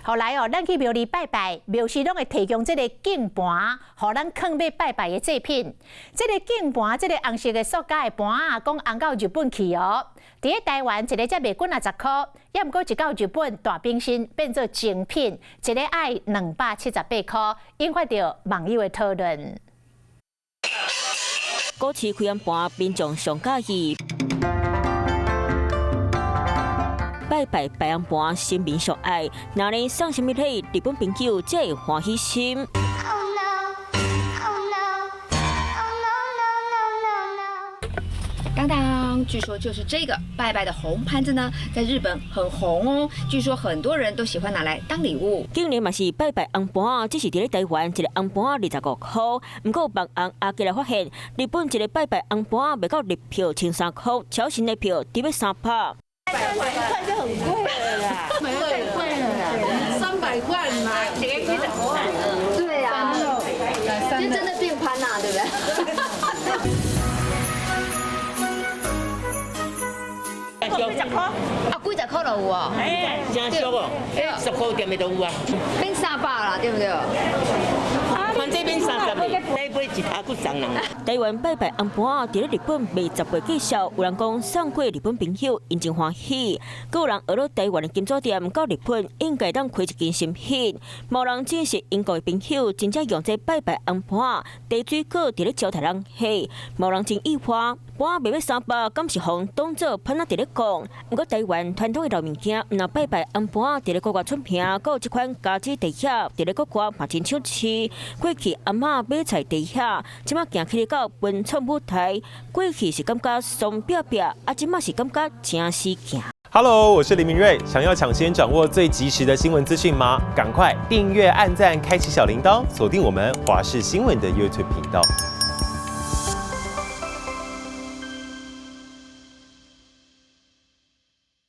后来哦，咱去庙里拜拜，庙师拢会提供这个敬盘，互咱放要拜拜的祭品。这个敬盘，这个红色的塑胶的盘啊，讲红到日本去哦。伫咧台湾一个才卖几啊10块，也毋过一到日本大冰心变做精品，一个爱278块，引发着网友的讨论。古市开安盘，民众上喜意。拜拜拜安盘，新民上爱，哪里送什么礼，日本朋友才会欢喜心。当当，据说就是这个拜拜的红盘子呢，在日本很红哦。据说很多人都喜欢拿来当礼物。今年嘛是拜拜红盘，只是伫咧台湾一个红盘25块，不过别红阿吉来发现，日本一个拜拜红盘卖到日票13块，超新的票只要300。300块就很贵了啦，太贵了啦，300块嘛，直接对啊，就真的变盘啦，对不对？几十块？啊，几十块就有哦。哎，真俗哦，10块店的都有啊。变300啦，对不对？反正变30个，再买一打骨送人。台湾拜拜红盘，伫咧日本卖10月计销，有人讲送过日本朋友，因真欢喜。佮有人学到台湾的金纸店到日本，应该当开一间新品。无人证实英国的朋友真正用这拜拜红盘，茶水果伫咧招待人喝。无人真意花，盘卖要300，敢是互当做喷啊伫咧讲。不过台湾传统的老物件，若拜拜红盘伫咧国外出名，佮有即款家子地下伫咧国外嘛真抢市。过去阿嬷买菜地下，即马行起到文创舞台。过去是感觉松壁壁，啊，即马是感觉真死行。Hello， 我是林明瑞。想要抢先掌握最及时的新闻资讯吗？赶快订阅、按赞、开启小铃铛，锁定我们华视新闻的 YouTube 频道。